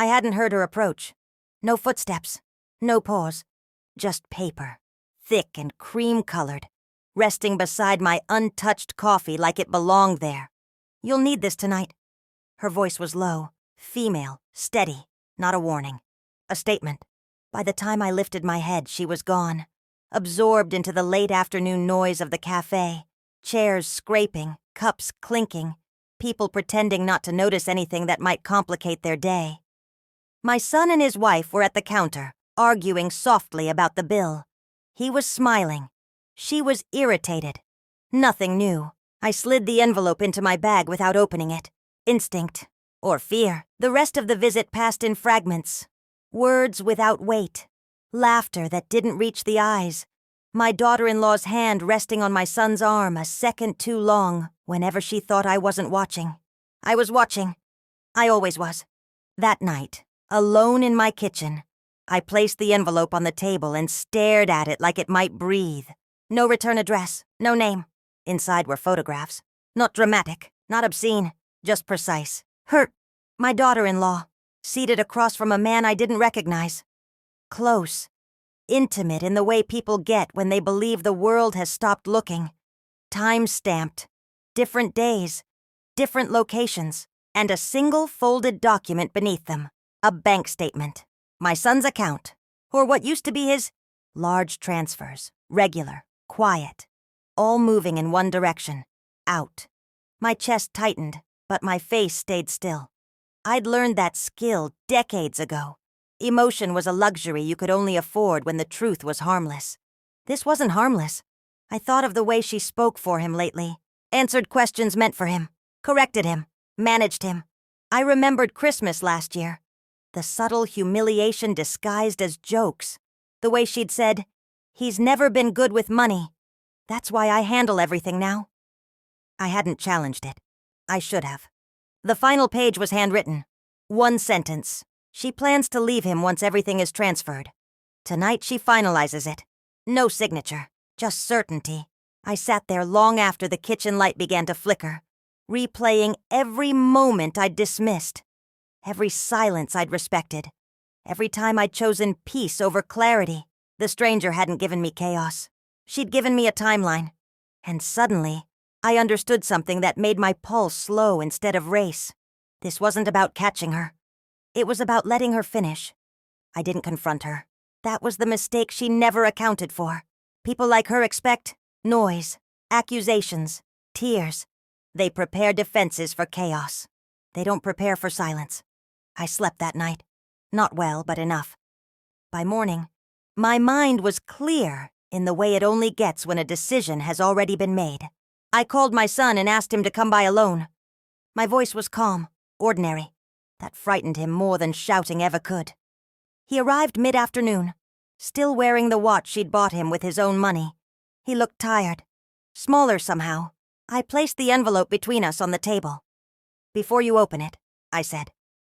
I hadn't heard her approach. No footsteps. No pause. Just paper. Thick and cream-colored. Resting beside my untouched coffee like it belonged there. "You'll need this tonight." Her voice was low, female, steady, not a warning. A statement. By the time I lifted my head, she was gone. Absorbed into the late afternoon noise of the cafe. Chairs scraping, cups clinking, people pretending not to notice anything that might complicate their day. My son and his wife were at the counter, arguing softly about the bill. He was smiling. She was irritated. Nothing new. I slid the envelope into my bag without opening it. Instinct. Or fear. The rest of the visit passed in fragments. Words without weight. Laughter that didn't reach the eyes. My daughter-in-law's hand resting on my son's arm a second too long whenever she thought I wasn't watching. I was watching. I always was. That night, alone in my kitchen, I placed the envelope on the table and stared at it like it might breathe. No return address, no name. Inside were photographs. Not dramatic, not obscene, just precise. My daughter-in-law, seated across from a man I didn't recognize. Close. Intimate in the way people get when they believe the world has stopped looking. Time-stamped. Different days. Different locations. And a single folded document beneath them. A bank statement. My son's account. Or what used to be his. Large transfers. Regular. Quiet. All moving in one direction. Out. My chest tightened, but my face stayed still. I'd learned that skill decades ago. Emotion was a luxury you could only afford when the truth was harmless. This wasn't harmless. I thought of the way she spoke for him lately. Answered questions meant for him. Corrected him. Managed him. I remembered Christmas last year. The subtle humiliation disguised as jokes. The way she'd said, "He's never been good with money. That's why I handle everything now." I hadn't challenged it. I should have. The final page was handwritten. One sentence. She plans to leave him once everything is transferred. Tonight she finalizes it. No signature, just certainty. I sat there long after the kitchen light began to flicker, replaying every moment I'd dismissed, every silence I'd respected, every time I'd chosen peace over clarity. The stranger hadn't given me chaos. She'd given me a timeline. And suddenly, I understood something that made my pulse slow instead of race. This wasn't about catching her. It was about letting her finish. I didn't confront her. That was the mistake she never accounted for. People like her expect noise, accusations, tears. They prepare defenses for chaos. They don't prepare for silence. I slept that night. Not well, but enough. By morning, my mind was clear in the way it only gets when a decision has already been made. I called my son and asked him to come by alone. My voice was calm, ordinary. That frightened him more than shouting ever could. He arrived mid-afternoon, still wearing the watch she'd bought him with his own money. He looked tired, smaller somehow. I placed the envelope between us on the table. "Before you open it," I said,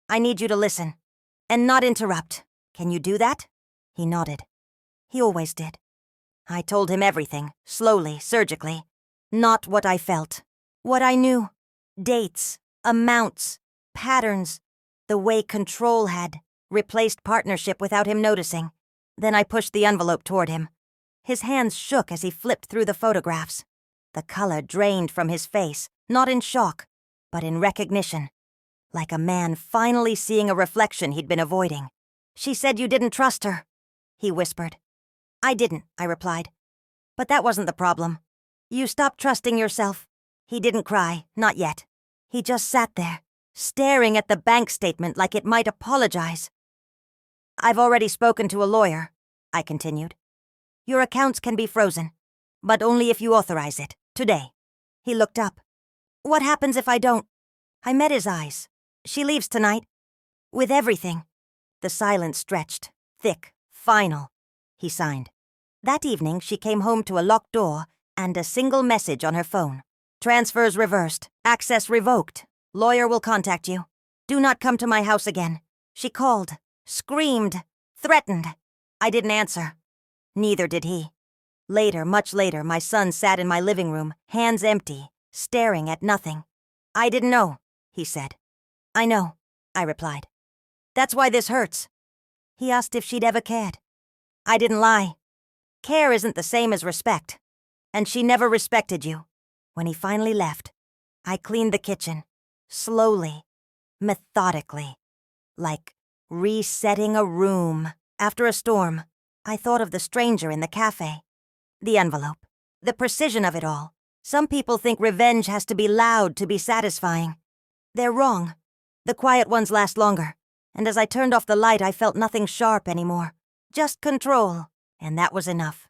"I need you to listen. And not interrupt. Can you do that?" He nodded. He always did. I told him everything, slowly, surgically. Not what I felt. What I knew. Dates, amounts, patterns. The way control had replaced partnership without him noticing. Then I pushed the envelope toward him. His hands shook as he flipped through the photographs. The color drained from his face, not in shock, but in recognition. Like a man finally seeing a reflection he'd been avoiding. "She said you didn't trust her," he whispered. "I didn't," I replied. "But that wasn't the problem. You stopped trusting yourself." He didn't cry, not yet. He just sat there, staring at the bank statement like it might apologize. "I've already spoken to a lawyer," I continued. "Your accounts can be frozen, but only if you authorize it, today." He looked up. "What happens if I don't?" I met his eyes. "She leaves tonight. With everything." The silence stretched, thick, final. He signed. That evening, she came home to a locked door and a single message on her phone. "Transfers reversed. Access revoked. Lawyer will contact you. Do not come to my house again." She called, screamed, threatened. I didn't answer. Neither did he. Later, much later, my son sat in my living room, hands empty, staring at nothing. "I didn't know," he said. "I know," I replied. That's why this hurts." He asked if she'd ever cared. I didn't lie. Care isn't the same as respect. And she never respected you. When he finally left, I cleaned the kitchen. Slowly. Methodically. Like resetting a room. After a storm, I thought of the stranger in the cafe. The envelope. The precision of it all. Some people think revenge has to be loud to be satisfying. They're wrong. The quiet ones last longer. And as I turned off the light, I felt nothing sharp anymore. Just control. And that was enough.